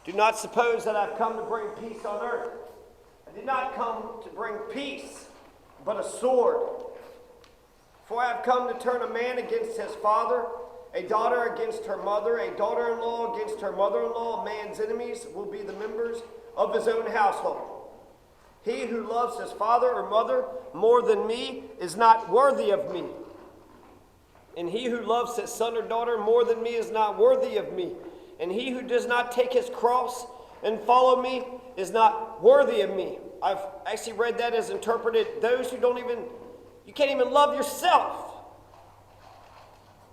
Do not suppose that I've come to bring peace on earth. I did not come to bring peace, but a sword. For I have come to turn a man against his father, a daughter against her mother, a daughter-in-law against her mother-in-law. A man's enemies will be the members of his own household. He who loves his father or mother more than me is not worthy of me. And he who loves his son or daughter more than me is not worthy of me. And he who does not take his cross and follow me is not worthy of me. I've actually read that as interpreted, those who you can't even love yourself.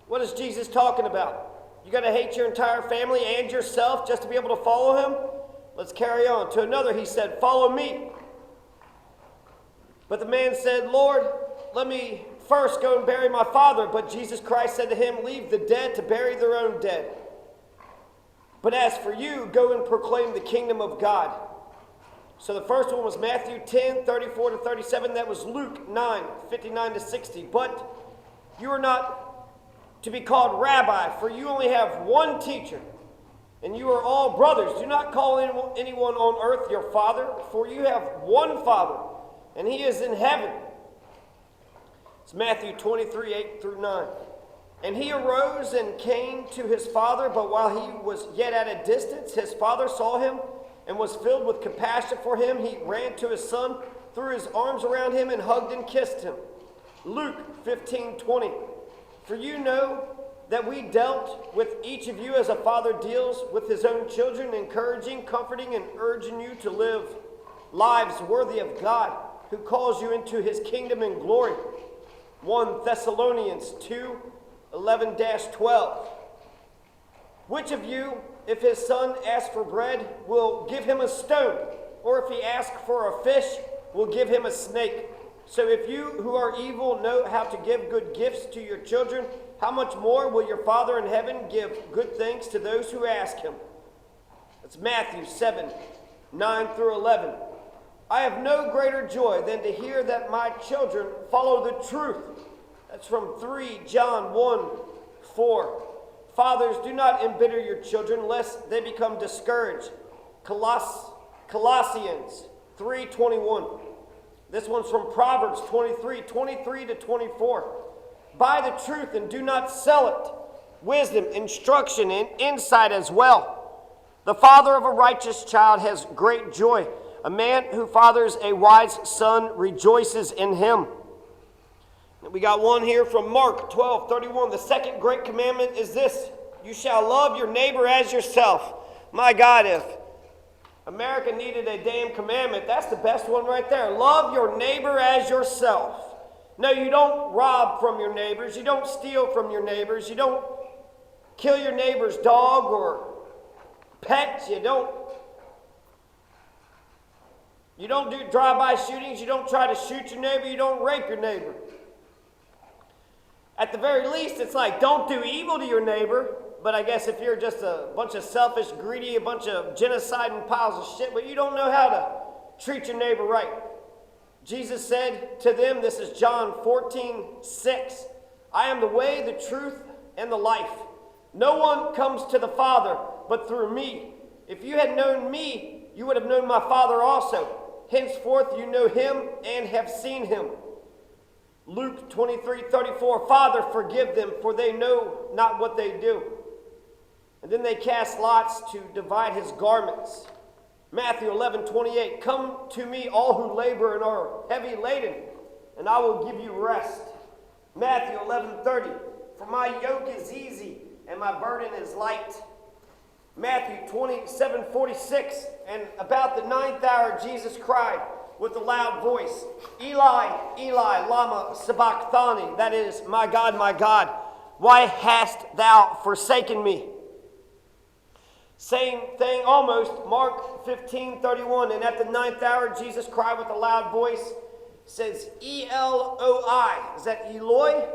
What is Jesus talking about? You got to hate your entire family and yourself just to be able to follow him? Let's carry on. To another he said, follow me. But the man said, Lord, let me first go and bury my father. But Jesus Christ said to him, leave the dead to bury their own dead. But as for you, go and proclaim the kingdom of God. So the first one was Matthew 10, 34 to 37. That was Luke 9, 59 to 60. But you are not to be called rabbi, for you only have one teacher, and you are all brothers. Do not call anyone on earth your father, for you have one Father, and he is in heaven. It's Matthew 23, 8 through 9. And he arose and came to his father, but while he was yet at a distance, his father saw him and was filled with compassion for him. He ran to his son, threw his arms around him, and hugged and kissed him. Luke 15:20. For you know that we dealt with each of you as a father deals with his own children, encouraging, comforting, and urging you to live lives worthy of God, who calls you into his kingdom and glory. 1 Thessalonians 2, 11-12. Which of you, if his son asks for bread, will give him a stone? Or if he asks for a fish, will give him a snake? So if you who are evil know how to give good gifts to your children, how much more will your Father in heaven give good things to those who ask him? That's Matthew 7, 9 through 11. I have no greater joy than to hear that my children follow the truth. That's from 3 John 1, 4. Fathers, do not embitter your children, lest they become discouraged. Colossians 3:21. This one's from Proverbs 23, 23 to 24. Buy the truth and do not sell it. Wisdom, instruction, and insight as well. The father of a righteous child has great joy. A man who fathers a wise son rejoices in him. We got one here from Mark 12:31. The second great commandment is this: you shall love your neighbor as yourself. My God, if America needed a damn commandment, that's the best one right there. Love your neighbor as yourself. No, you don't rob from your neighbors. You don't steal from your neighbors. You don't kill your neighbor's dog or pet. You don't do drive-by shootings. You don't try to shoot your neighbor. You don't rape your neighbor. At the very least, it's like, don't do evil to your neighbor. But I guess if you're just a bunch of selfish, greedy, a bunch of genociding piles of shit, but you don't know how to treat your neighbor right. Jesus said to them, this is John 14:6, I am the way, the truth, and the life. No one comes to the Father but through me. If you had known me, you would have known my Father also. Henceforth you know him and have seen him. Luke 23:34, Father, forgive them, for they know not what they do. And then they cast lots to divide his garments. Matthew 11:28, come to me, all who labor and are heavy laden, and I will give you rest. Matthew 11:30, for my yoke is easy and my burden is light. Matthew 27:46, and about the 9th hour Jesus cried with a loud voice, Eli, Eli, lama sabachthani, that is, my God, why hast thou forsaken me? Same thing almost, Mark 15:31, and at the 9th hour Jesus cried with a loud voice, says E-L-O-I, is that Eloi?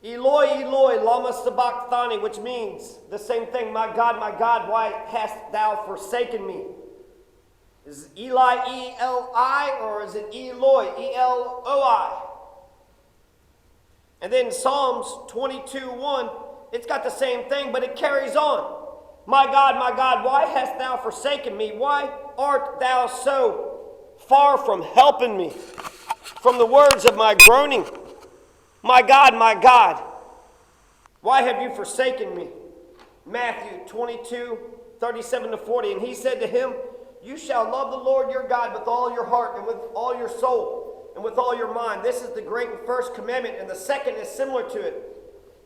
Eloi, Eloi, lama sabachthani, which means the same thing, my God, why hast thou forsaken me? Is Eli E-L-I or is it Eloi, E-L-O-I? And then Psalms 22:1, it's got the same thing, but it carries on. my God, why hast thou forsaken me? Why art thou so far from helping me? From the words of my groaning, my God, why have you forsaken me? Matthew 22:37-40. And he said to him, you shall love the Lord your God with all your heart and with all your soul and with all your mind. This is the great and first commandment, and the second is similar to it.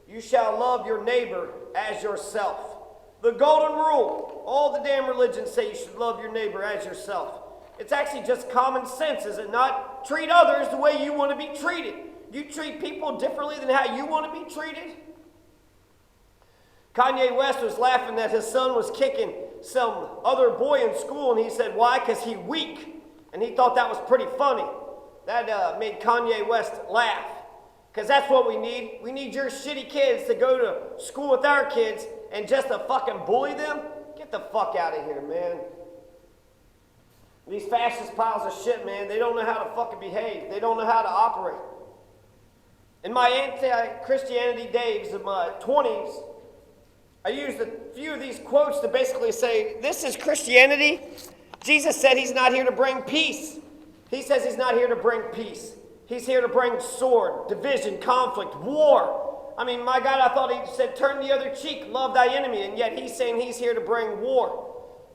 You shall love your neighbor as yourself. The golden rule. All the damn religions say you should love your neighbor as yourself. It's actually just common sense, is it not? Treat others the way you want to be treated. You treat people differently than how you want to be treated. Kanye West was laughing that his son was kicking some other boy in school, and he said, why? Because he's weak. And he thought that was pretty funny. That made Kanye West laugh. Because that's what we need. We need your shitty kids to go to school with our kids and just to fucking bully them. Get the fuck out of here, man. These fascist piles of shit, man, they don't know how to fucking behave. They don't know how to operate. In my anti-Christianity days of my 20s, I used a few of these quotes to basically say, this is Christianity. Jesus said he's not here to bring peace. He says he's not here to bring peace. He's here to bring sword, division, conflict, war. I mean, my God, I thought he said, turn the other cheek, love thy enemy. And yet he's saying he's here to bring war.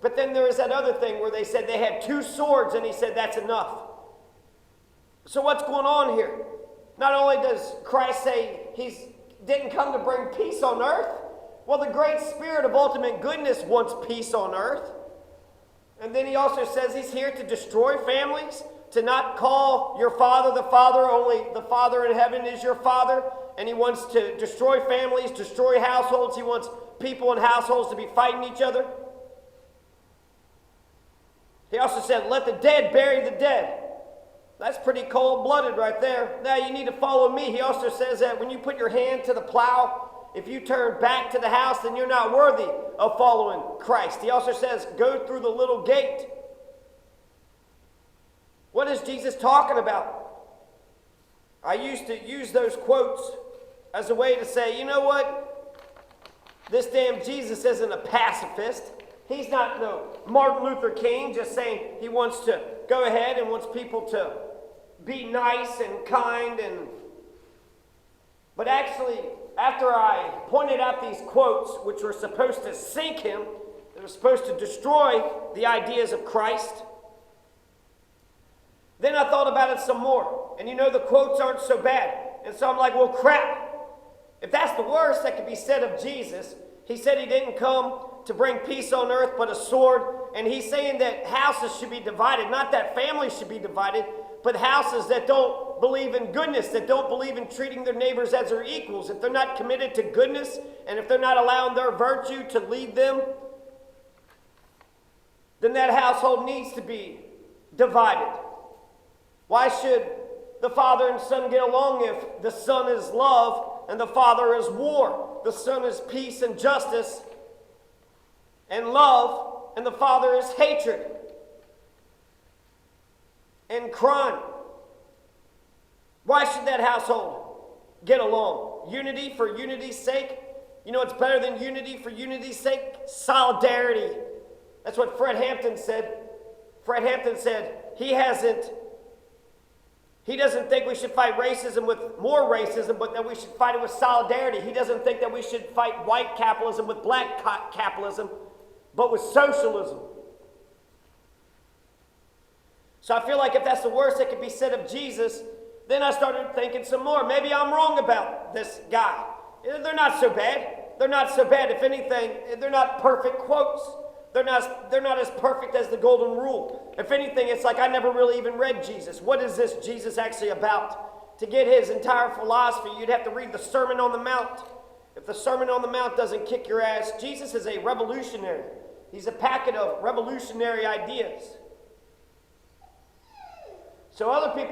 But then there was that other thing where they said they had 2 swords, and he said that's enough. So what's going on here? Not only does Christ say he didn't come to bring peace on earth, well, the great spirit of ultimate goodness wants peace on earth. And then he also says he's here to destroy families, to not call your Father the Father, only the Father in heaven is your Father. And he wants to destroy families, destroy households. He wants people in households to be fighting each other. He also said, let the dead bury the dead. That's pretty cold-blooded right there. Now you need to follow me. He also says that when you put your hand to the plow, if you turn back to the house, then you're not worthy of following Christ. He also says, go through the little gate. What is Jesus talking about? I used to use those quotes as a way to say, you know what? This damn Jesus isn't a pacifist. He's not no Martin Luther King just saying he wants to go ahead and wants people to be nice and kind. But actually, after I pointed out these quotes, which were supposed to sink him, they were supposed to destroy the ideas of Christ, then I thought about it some more. And you know, the quotes aren't so bad. And so I'm like, well, crap. If that's the worst that could be said of Jesus, he said he didn't come to bring peace on earth, but a sword. And he's saying that houses should be divided. Not that families should be divided, but houses that don't believe in goodness, that don't believe in treating their neighbors as their equals. If they're not committed to goodness, and if they're not allowing their virtue to lead them, then that household needs to be divided. Why should the father and son get along if the son is love and the father is war? The son is peace and justice and love, and the father is hatred and crime. Why should that household get along? Unity for unity's sake? You know what's better than unity for unity's sake? Solidarity. That's what Fred Hampton said. Fred Hampton said he doesn't think we should fight racism with more racism, but that we should fight it with solidarity. He doesn't think that we should fight white capitalism with black capitalism, but with socialism. So I feel like if that's the worst that could be said of Jesus, then I started thinking some more. Maybe I'm wrong about this guy. They're not so bad. They're not so bad. If anything, they're not perfect quotes. They're not as perfect as the golden rule. If anything, it's like I never really even read Jesus. What is this Jesus actually about? To get his entire philosophy, you'd have to read the Sermon on the Mount. If the Sermon on the Mount doesn't kick your ass, Jesus is a revolutionary. He's a packet of revolutionary ideas. So other people